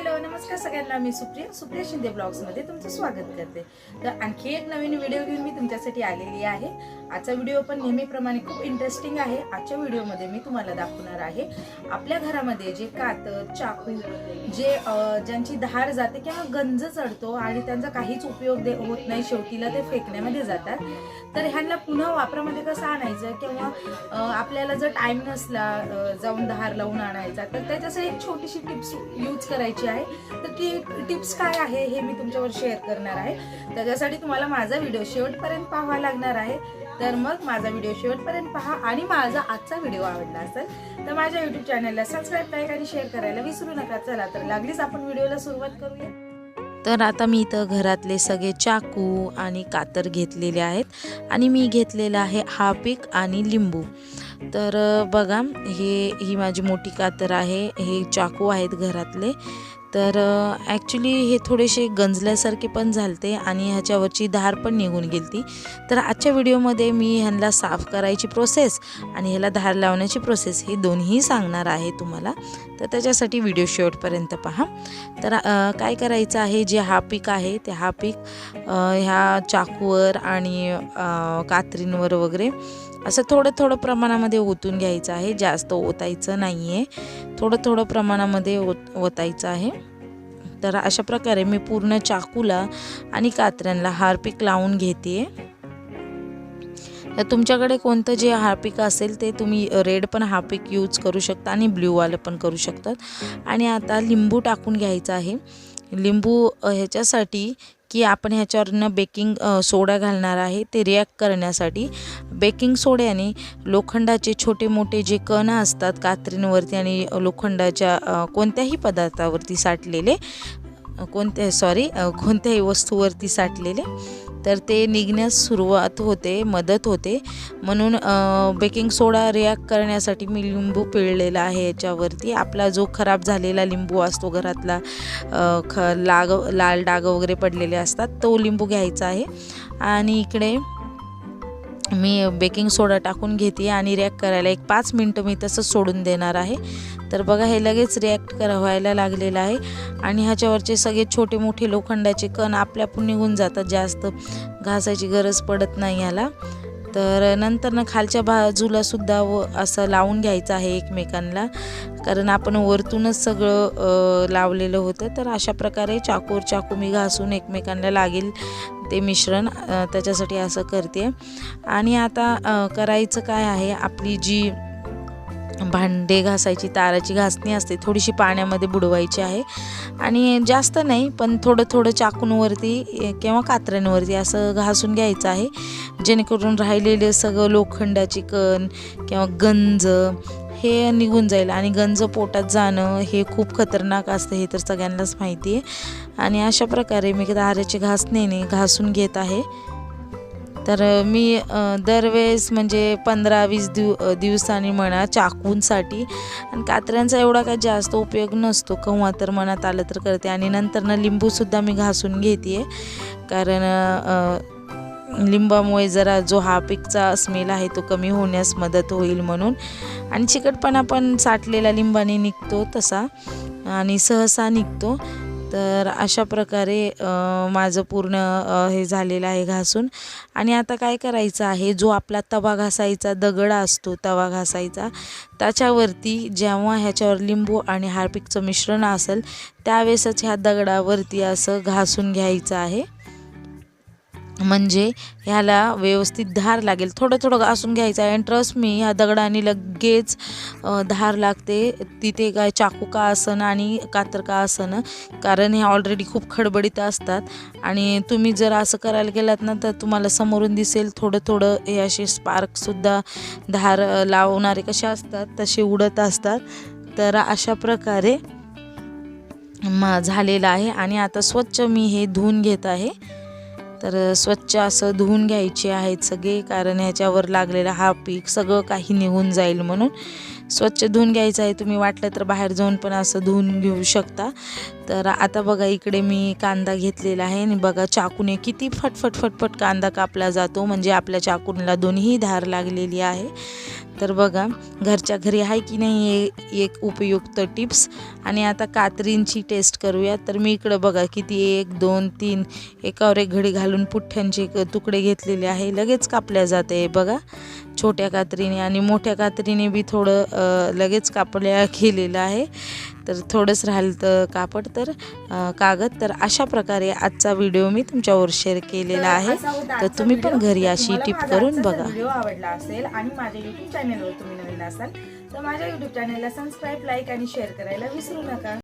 Hello नमस्कार सगळ्यांना, मी सुप्रिया शिंदे ब्लॉग्समध्ये तुमचं स्वागत करते। तर आणखी एक नवीन व्हिडिओ घेऊन मी तुमच्यासाठी आलेली आहे। आजचा व्हिडिओ पण नेहमीप्रमाणे खूप इंटरेस्टिंग आहे। आजच्या व्हिडिओमध्ये मी तुम्हाला दाखवणार आहे आपल्या घरामध्ये जे कातर, चाकू जे ज्यांची धार जाते किंवा गंज चढतो आणि त्यांचा काहीच उपयोग होत नाही, शेवटीला ते फेकण्यामध्ये जातात, तर ह्यांना पुन्हा वापरामध्ये कसं आणायचं किंवा आपल्याला जर टाइम नसला जाऊन धार लावून आणायचा, तर त्याच्यासाठी एक छोटीशी टिप्स यूज करायची आहे। तर ती टिप्स काय आहे हे मी तुमच्यावर शेअर करणार आहे। त्याच्यासाठी तुम्हाला माझा व्हिडिओ शेवटपर्यंत पाहावा लागणार आहे। तर मग माझा व्हिडिओ शेवटपर्यंत पहा आणि माझा आजचा व्हिडिओ आवडला असेल तर माझ्या YouTube चॅनलला सबस्क्राइब, लाईक आणि शेअर करायला विसरू नका। चला तर लागलीच आपण व्हिडिओला सुरुवात करूया। तर आता मी इथं घरातले सगळे चाकू आणि कातर घेतलेले आहेत आणि मी घेतलेला आहे हार्पिक आणि लिंबू। तर बघा, ही माझी मोठी कातर आहे, हे चाकू आहेत घरातले। तर ॲक्च्युली हे थोडेसे गंजल्यासारखे पण झालते आणि ह्याच्यावरची धार पण निघून गेलती। तर आजच्या व्हिडिओमध्ये मी ह्यांना साफ करायची प्रोसेस आणि ह्याला धार लावण्याची प्रोसेस हे दोन्ही सांगणार आहे तुम्हाला। तर त्याच्यासाठी व्हिडिओ शेवटपर्यंत पहा। तर काय करायचं आहे, जे हार्पिक आहे ते हार्पिक ह्या चाकूवर आणि कात्रींवर वगैरे असं थोडं थोडं प्रमाणामध्ये ओतून घ्यायचं आहे, जास्त ओतायचं नाही आहे, थोडं थोडं प्रमाणामध्ये ओतायचं आहे। तर अशा प्रकारे मी पूर्ण चाकूला आणि कात्र्यांना हार्पिक लावून घेते। तर तुमच्याकडे कोणतं जे हार्पिक असेल ते तुम्ही रेड पण हार्पिक यूज करू शकता आणि ब्ल्यूवालं पण करू शकतात। आणि आता लिंबू टाकून घ्यायचं आहे। लिंबू ह्याच्यासाठी की आपण ह्याच्यावरनं बेकिंग सोडा घालणार आहे, ते रिॲक्ट करण्यासाठी। बेकिंग सोड्याने लोखंडाचे छोटे मोठे जे कण असतात कात्रींवरती आणि लोखंडाच्या कोणत्याही पदार्थावरती साठलेले, कोणत्याही वस्तूवरती साठलेले, तर ते निघण्यास सुरुवात होते, मदत होते। म्हणून बेकिंग सोडा रिॲक्ट करण्यासाठी मी लिंबू पिळलेला आहे याच्यावरती। आपला जो खराब झालेला लिंबू असतो घरातला, लाल डाग वगैरे पडलेले असतात, तो लिंबू घ्यायचा आहे। आणि इकडे मी बेकिंग सोडा टाकून घेते आणि रिॲक्ट करायला 5 मिनटं मी तसंच सोडून देणार आहे। तर बघा, हे लगेच रिॲक्ट व्हायला लागलेलं आहे आणि ह्याच्यावरचे सगळे छोटे मोठे लोखंडाचे कण आपल्यापून निघून जातात, जास्त घासायची गरज पडत नाही ह्याला। तर नंतर खालच्या बाजूला सुद्धा असं लावून घ्यायचं आहे एकमेकांना, कारण आपण वरतूनच सगळं लावलेलं होतं। तर अशा प्रकारे चाकूवर चाकू मी घासून एकमेकांना लागेल ते मिश्रण, त्याच्यासाठी असं करते। आणि आता करायचं काय आहे, आपली जी भांडे घासायची ताराची घासणी असते, थोडीशी पाण्यामध्ये बुडवायची आहे आणि जास्त नाही, पण थोडं थोडं चाकूंवरती किंवा कात्र्यांवरती असं घासून घ्यायचं आहे, जेणेकरून राहिलेले सगळं लोखंडाचे कण किंवा गंज हे निघून जाईल। आणि गंज पोटात जाणं हे खूप खतरनाक असतं, हे तर सगळ्यांनाच माहिती आहे। आणि अशा प्रकारे मी ताराच्या घासणीने घासून घेत आहे। तर मी दरवेळेस म्हणजे 15-20 दिवसांनी म्हणा चाकूंसाठी, आणि कात्र्यांचा एवढा काही जास्त उपयोग नसतो, केव्हा तर मनात आलं तर करते। आणि नंतरनं लिंबूसुद्धा मी घासून घेते, कारण लिंबामुळे जरा जो हार्पिकचा स्मेल आहे तो कमी होण्यास मदत होईल म्हणून। आणि चिकटपणा पण साठलेला लिंबाने निघतो तसा आणि सहसा निघतो। तर अशा प्रकारे माझं पूर्ण हे झालेलं आहे घासून। आणि आता काय करायचं आहे, जो आपला तवा घासायचा दगड असतो, तवा घासायचा, त्याच्यावरती जेव्हा ह्याच्यावर लिंबू आणि हार्पिकचं मिश्रण असेल त्यावेळेसच ह्या दगडावरती असं घासून घ्यायचं आहे, म्हणजे ह्याला व्यवस्थित धार लागेल। थोडं थोडं घासून घ्यायचं आहे, आणि ट्रस्ट मी ह्या दगडाने लगेच धार लागते, तिथे काय चाकू का असणं आणि कातर का असणं, कारण हे ऑलरेडी खूप खडबडीत असतात। आणि तुम्ही जर असं करायला गेलात ना, तर तुम्हाला समोरून दिसेल थोडं थोडं हे असे स्पार्कसुद्धा धार लावणारे कसे असतात तसे उडत असतात। तर अशा प्रकारे झालेलं आहे। आणि आता स्वच्छ मी हे धुवून घेत आहे। तर स्वच्छ असं धुवून घ्यायचे आहेत सगळे, कारण ह्याच्यावर लागलेलं हार्पिक सगळं काही निघून जाईल म्हणून स्वच्छ धुवून घ्यायचं आहे। तुम्ही वाटलं तर बाहेर जाऊन पण असं धुवून घेऊ शकता। तर आता बघा, इकडे मी कांदा घेतलेला आहे आणि बघा चाकूने किती फटफट कांदा कापला जातो, म्हणजे आपल्या चाकूला दोन्ही धार लागलेली आहे। तर बघा घरच्या घरी आहे की नाही हे एक उपयुक्त टिप्स. आणि आता कात्रींची टेस्ट करूया. तर मी इकडं बघा किती 1 2 3 एकावर एक घडी घालून पुठ्ठ्यांचे तुकडे घेतलेले आहे. लगेच कापल्या जाते बघा छोट्या कात्रीने, आणि मोठ्या कात्रीने बी थोडं लगेच कापल्या केलेलं आहे. तर थोडंच राहिलं तर कापड तर कागद. तर अशा प्रकारे आजचा व्हिडिओ मी तुमच्यावर शेअर केलेला आहे. तर तुम्ही पण घरी अशी टिप करून बघा. व्हिडिओ आवडला असेल आणि माझ्या YouTube चॅनलवर तुम्ही नवीन असाल तर माझ्या YouTube चॅनलला सबस्क्राईब, लाईक आणि शेअर करायला विसरू नका.